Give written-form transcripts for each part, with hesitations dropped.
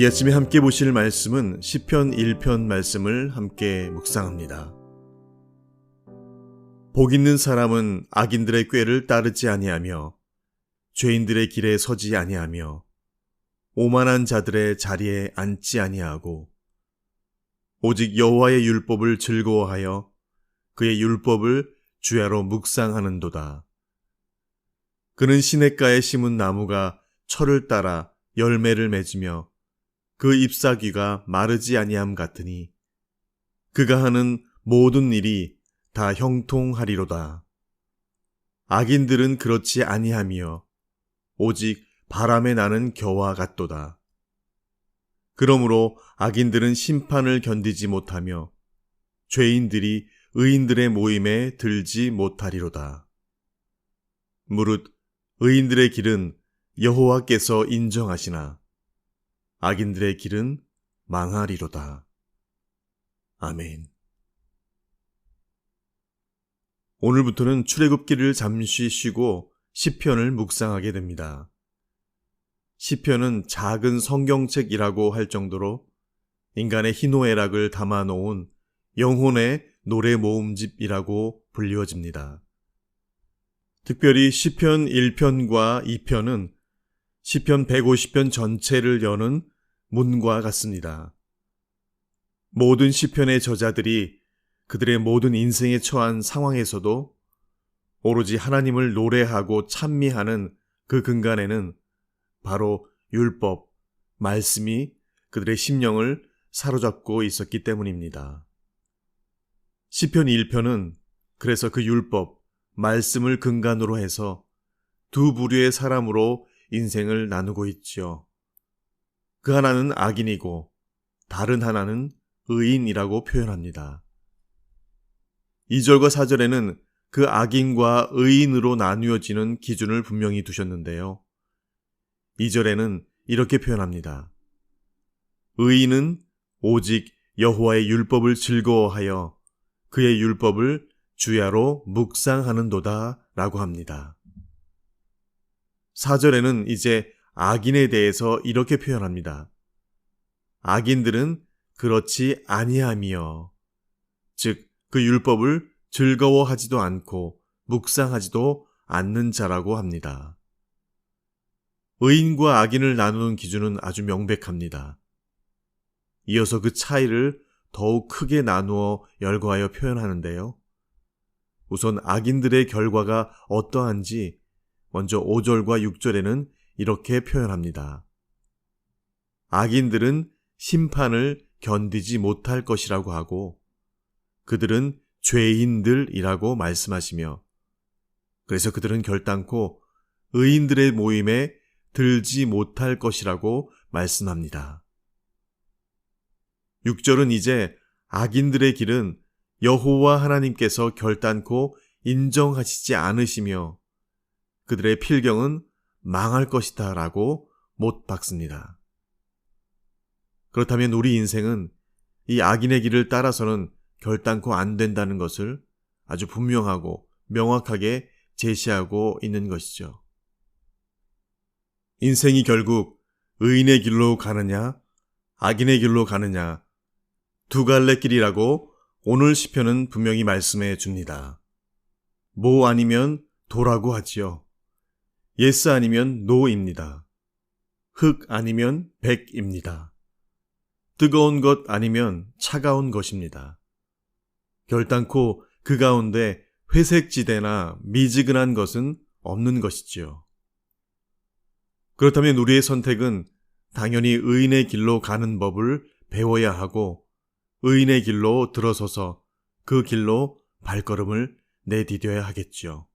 이 아침에 함께 보실 말씀은 시편 1편 말씀을 함께 묵상합니다. 복 있는 사람은 악인들의 꾀를 따르지 아니하며 죄인들의 길에 서지 아니하며 오만한 자들의 자리에 앉지 아니하고 오직 여호와의 율법을 즐거워하여 그의 율법을 주야로 묵상하는도다. 그는 시냇가에 심은 나무가 철을 따라 열매를 맺으며 그 잎사귀가 마르지 아니함 같으니 그가 하는 모든 일이 다 형통하리로다. 악인들은 그렇지 아니하며 오직 바람에 나는 겨와 같도다. 그러므로 악인들은 심판을 견디지 못하며 죄인들이 의인들의 모임에 들지 못하리로다. 무릇 의인들의 길은 여호와께서 인정하시나 악인들의 길은 망하리로다. 아멘. 오늘부터는 출애굽기를 잠시 쉬고 시편을 묵상하게 됩니다. 시편은 작은 성경책이라고 할 정도로 인간의 희노애락을 담아놓은 영혼의 노래 모음집이라고 불리워집니다. 특별히 시편 1편과 2편은 시편 150편 전체를 여는 문과 같습니다. 모든 시편의 저자들이 그들의 모든 인생에 처한 상황에서도 오로지 하나님을 노래하고 찬미하는 그 근간에는 바로 율법, 말씀이 그들의 심령을 사로잡고 있었기 때문입니다. 시편 1편은 그래서 그 율법, 말씀을 근간으로 해서 두 부류의 사람으로 인생을 나누고 있죠. 그 하나는 악인이고 다른 하나는 의인이라고 표현합니다. 2절과 4절에는 그 악인과 의인으로 나누어지는 기준을 분명히 두셨는데요. 2절에는 이렇게 표현합니다. 의인은 오직 여호와의 율법을 즐거워하여 그의 율법을 주야로 묵상하는도다 라고 합니다. 4절에는 이제 악인에 대해서 이렇게 표현합니다. 악인들은 그렇지 아니하며, 즉 그 율법을 즐거워하지도 않고 묵상하지도 않는 자라고 합니다. 의인과 악인을 나누는 기준은 아주 명백합니다. 이어서 그 차이를 더욱 크게 나누어 열거하여 표현하는데요. 우선 악인들의 결과가 어떠한지 먼저 5절과 6절에는 이렇게 표현합니다. 악인들은 심판을 견디지 못할 것이라고 하고 그들은 죄인들이라고 말씀하시며 그래서 그들은 결단코 의인들의 모임에 들지 못할 것이라고 말씀합니다. 6절은 이제 악인들의 길은 여호와 하나님께서 결단코 인정하시지 않으시며 그들의 필경은 망할 것이다 라고 못 박습니다. 그렇다면 우리 인생은 이 악인의 길을 따라서는 결단코 안 된다는 것을 아주 분명하고 명확하게 제시하고 있는 것이죠. 인생이 결국 의인의 길로 가느냐, 악인의 길로 가느냐, 두 갈래 길이라고 오늘 시편은 분명히 말씀해 줍니다. 모 아니면 도라고 하지요. 예스 아니면 노입니다. 흑 아니면 백입니다. 뜨거운 것 아니면 차가운 것입니다. 결단코 그 가운데 회색지대나 미지근한 것은 없는 것이지요. 그렇다면 우리의 선택은 당연히 의인의 길로 가는 법을 배워야 하고 의인의 길로 들어서서 그 길로 발걸음을 내디뎌야 하겠지요.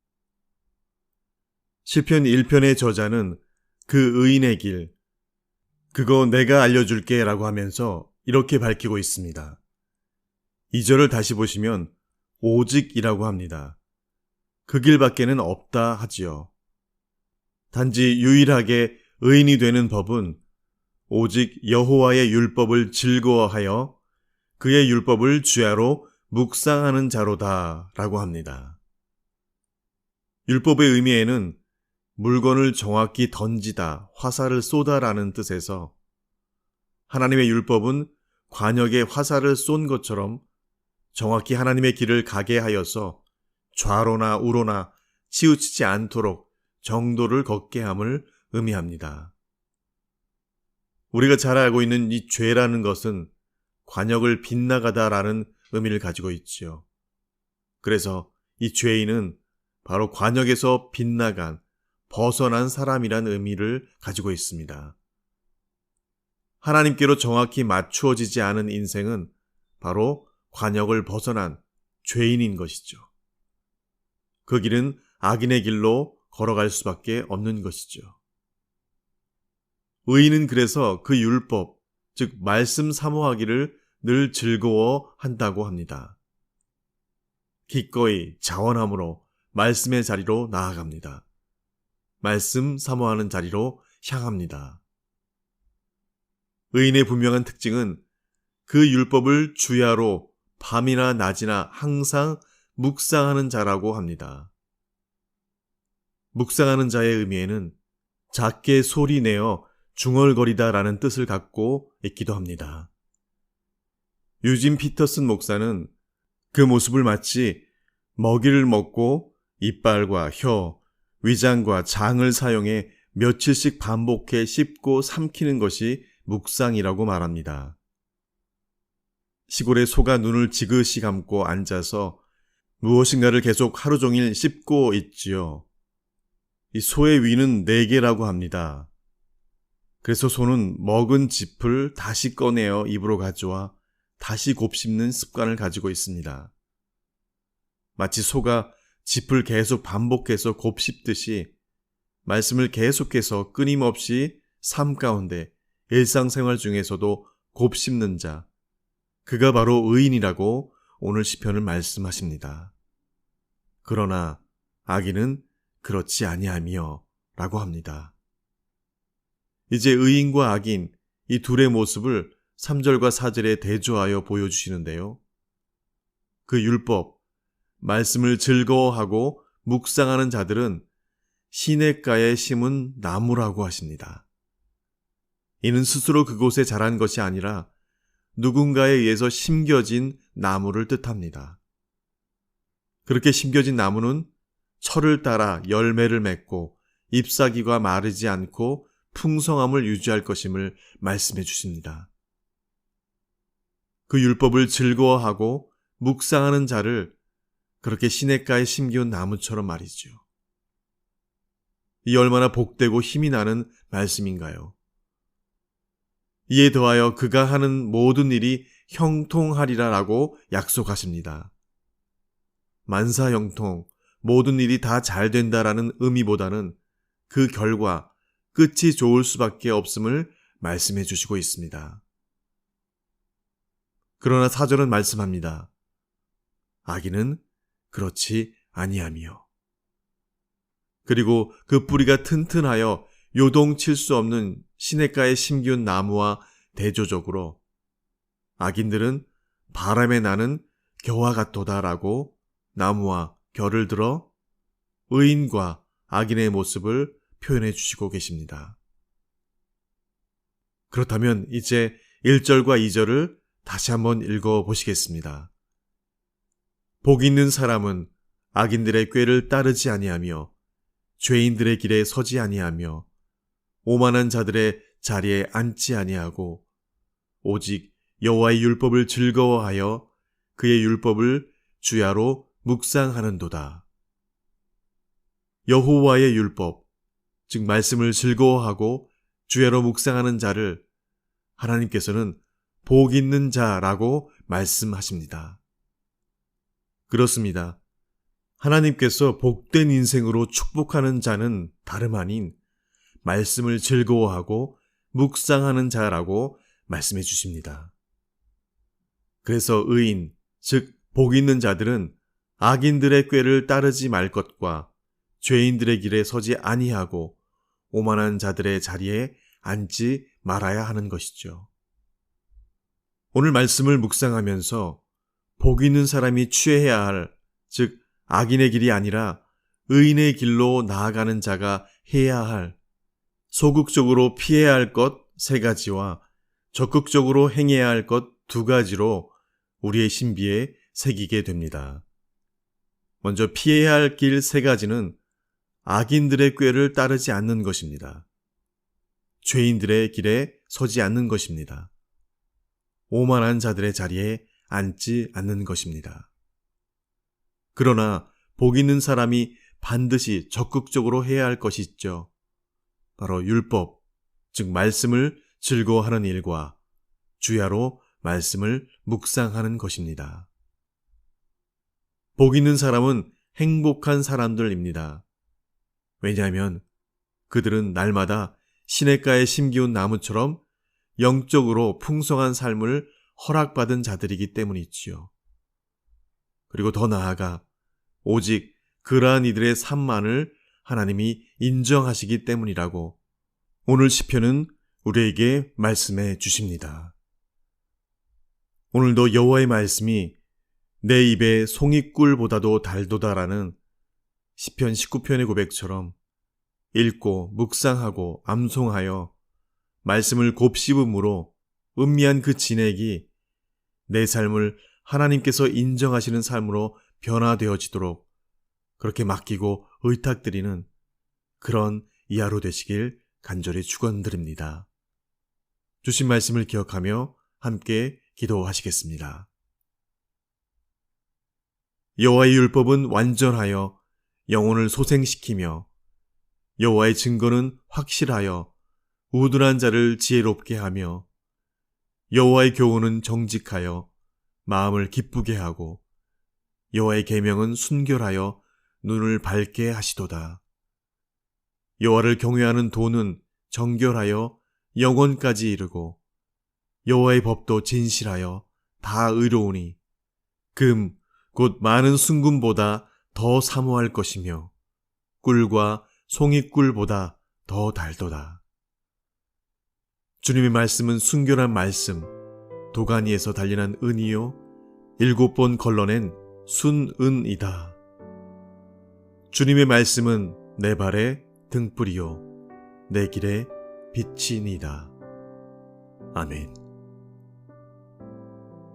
시편 1편의 저자는 그 의인의 길, 그거 내가 알려줄게 라고 하면서 이렇게 밝히고 있습니다. 2절을 다시 보시면 오직이라고 합니다. 그 길밖에는 없다 하지요. 단지 유일하게 의인이 되는 법은 오직 여호와의 율법을 즐거워하여 그의 율법을 주야로 묵상하는 자로다 라고 합니다. 율법의 의미에는 물건을 정확히 던지다, 화살을 쏘다라는 뜻에서 하나님의 율법은 관역에 화살을 쏜 것처럼 정확히 하나님의 길을 가게 하여서 좌로나 우로나 치우치지 않도록 정도를 걷게 함을 의미합니다. 우리가 잘 알고 있는 이 죄라는 것은 관역을 빗나가다라는 의미를 가지고 있지요. 그래서 이 죄인은 바로 관역에서 빗나간, 벗어난 사람이란 의미를 가지고 있습니다. 하나님께로 정확히 맞추어지지 않은 인생은 바로 관역을 벗어난 죄인인 것이죠. 그 길은 악인의 길로 걸어갈 수밖에 없는 것이죠. 의인은 그래서 그 율법, 즉 말씀 사모하기를 늘 즐거워한다고 합니다. 기꺼이 자원함으로 말씀의 자리로 나아갑니다. 말씀 사모하는 자리로 향합니다. 의인의 분명한 특징은 그 율법을 주야로 밤이나 낮이나 항상 묵상하는 자라고 합니다. 묵상하는 자의 의미에는 작게 소리내어 중얼거리다라는 뜻을 갖고 있기도 합니다. 유진 피터슨 목사는 그 모습을 마치 먹이를 먹고 이빨과 혀, 위장과 장을 사용해 며칠씩 반복해 씹고 삼키는 것이 묵상이라고 말합니다. 시골의 소가 눈을 지그시 감고 앉아서 무엇인가를 계속 하루 종일 씹고 있지요. 이 소의 위는 4개라고 합니다. 그래서 소는 먹은 짚을 다시 꺼내어 입으로 가져와 다시 곱씹는 습관을 가지고 있습니다. 마치 소가 짚을 계속 반복해서 곱씹듯이 말씀을 계속해서 끊임없이 삶 가운데 일상생활 중에서도 곱씹는 자, 그가 바로 의인이라고 오늘 시편은 말씀하십니다. 그러나 악인은 그렇지 아니하며 라고 합니다. 이제 의인과 악인 이 둘의 모습을 3절과 4절에 대조하여 보여주시는데요. 그 율법, 말씀을 즐거워하고 묵상하는 자들은 시냇가에 심은 나무라고 하십니다. 이는 스스로 그곳에 자란 것이 아니라 누군가에 의해서 심겨진 나무를 뜻합니다. 그렇게 심겨진 나무는 철을 따라 열매를 맺고 잎사귀가 마르지 않고 풍성함을 유지할 것임을 말씀해 주십니다. 그 율법을 즐거워하고 묵상하는 자를 그렇게 시냇가에 심기운 나무처럼 말이죠. 이 얼마나 복되고 힘이 나는 말씀인가요? 이에 더하여 그가 하는 모든 일이 형통하리라라고 약속하십니다. 만사형통, 모든 일이 다 잘 된다라는 의미보다는 그 결과, 끝이 좋을 수밖에 없음을 말씀해 주시고 있습니다. 그러나 4절은 말씀합니다. 악인은 그렇지 아니하며. 그리고 그 뿌리가 튼튼하여 요동칠 수 없는 시냇가에 심기운 나무와 대조적으로 악인들은 바람에 나는 겨와 같도다라고 나무와 결을 들어 의인과 악인의 모습을 표현해 주시고 계십니다. 그렇다면 이제 1절과 2절을 다시 한번 읽어 보시겠습니다. 복 있는 사람은 악인들의 꾀를 따르지 아니하며 죄인들의 길에 서지 아니하며 오만한 자들의 자리에 앉지 아니하고 오직 여호와의 율법을 즐거워하여 그의 율법을 주야로 묵상하는도다. 여호와의 율법, 즉 말씀을 즐거워하고 주야로 묵상하는 자를 하나님께서는 복 있는 자라고 말씀하십니다. 그렇습니다. 하나님께서 복된 인생으로 축복하는 자는 다름 아닌 말씀을 즐거워하고 묵상하는 자라고 말씀해 주십니다. 그래서 의인, 즉 복 있는 자들은 악인들의 꾀를 따르지 말 것과 죄인들의 길에 서지 아니하고 오만한 자들의 자리에 앉지 말아야 하는 것이죠. 오늘 말씀을 묵상하면서 복 있는 사람이 취해야 할, 즉 악인의 길이 아니라 의인의 길로 나아가는 자가 해야 할, 소극적으로 피해야 할 것 3가지와 적극적으로 행해야 할 것 두 가지로 우리의 신비에 새기게 됩니다. 먼저 피해야 할 길 세 가지는 악인들의 꾀를 따르지 않는 것입니다. 죄인들의 길에 서지 않는 것입니다. 오만한 자들의 자리에 앉지 않는 것입니다. 그러나 복 있는 사람이 반드시 적극적으로 해야 할 것이 있죠. 바로 율법, 즉 말씀을 즐거워하는 일과 주야로 말씀을 묵상하는 것입니다. 복 있는 사람은 행복한 사람들입니다. 왜냐하면 그들은 날마다 시냇가에 심기운 나무처럼 영적으로 풍성한 삶을 허락받은 자들이기 때문이지요. 그리고 더 나아가 오직 그러한 이들의 삶만을 하나님이 인정하시기 때문이라고 오늘 시편은 우리에게 말씀해 주십니다. 오늘도 여호와의 말씀이 내 입에 송이꿀보다도 달도다라는 시편 19편의 고백처럼 읽고 묵상하고 암송하여 말씀을 곱씹음으로 음미한 그 진액이 내 삶을 하나님께서 인정하시는 삶으로 변화되어지도록 그렇게 맡기고 의탁드리는 그런 이 하루 되시길 간절히 축원드립니다. 주신 말씀을 기억하며 함께 기도하시겠습니다. 여호와의 율법은 완전하여 영혼을 소생시키며 여호와의 증거는 확실하여 우둔한 자를 지혜롭게 하며 여호와의 교훈은 정직하여 마음을 기쁘게 하고 여호와의 계명은 순결하여 눈을 밝게 하시도다. 여호와를 경외하는 도는 정결하여 영원까지 이르고 여호와의 법도 진실하여 다 의로우니 금 곧 많은 순금보다 더 사모할 것이며 꿀과 송이꿀보다 더 달도다. 주님의 말씀은 순결한 말씀, 도가니에서 단련한 은이요 7번 걸러낸 순은이다. 주님의 말씀은 내 발의 등불이요 내 길의 빛이니이다. 아멘.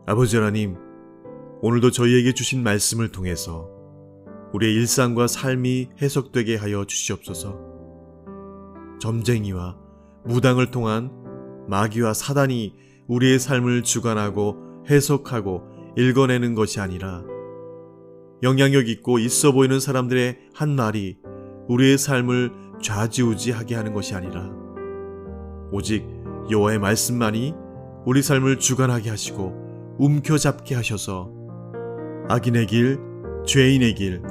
아버지 하나님, 오늘도 저희에게 주신 말씀을 통해서 우리의 일상과 삶이 해석되게 하여 주시옵소서. 점쟁이와 무당을 통한 마귀와 사단이 우리의 삶을 주관하고 해석하고 읽어내는 것이 아니라 영향력 있고 있어 보이는 사람들의 한 말이 우리의 삶을 좌지우지하게 하는 것이 아니라 오직 여호와의 말씀만이 우리 삶을 주관하게 하시고 움켜잡게 하셔서 악인의 길, 죄인의 길,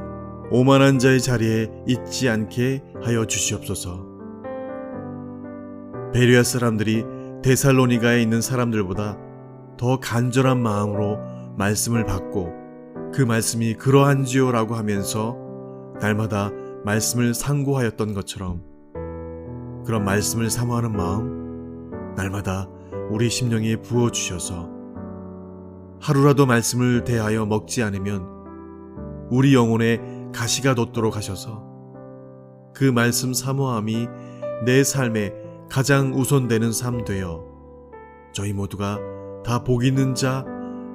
오만한 자의 자리에 있지 않게 하여 주시옵소서. 베레아 사람들이 데살로니가에 있는 사람들보다 더 간절한 마음으로 말씀을 받고 그 말씀이 그러한지요라고 하면서 날마다 말씀을 상고하였던 것처럼 그런 말씀을 사모하는 마음 날마다 우리 심령에 부어주셔서 하루라도 말씀을 대하여 먹지 않으면 우리 영혼에 가시가 돋도록 하셔서 그 말씀 사모함이 내 삶에 가장 우선되는 삶 되어 저희 모두가 다 복 있는 자,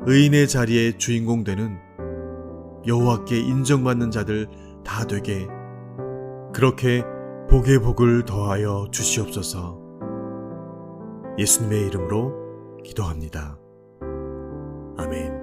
의인의 자리에 주인공 되는 여호와께 인정받는 자들 다 되게 그렇게 복의 복을 더하여 주시옵소서. 예수님의 이름으로 기도합니다. 아멘.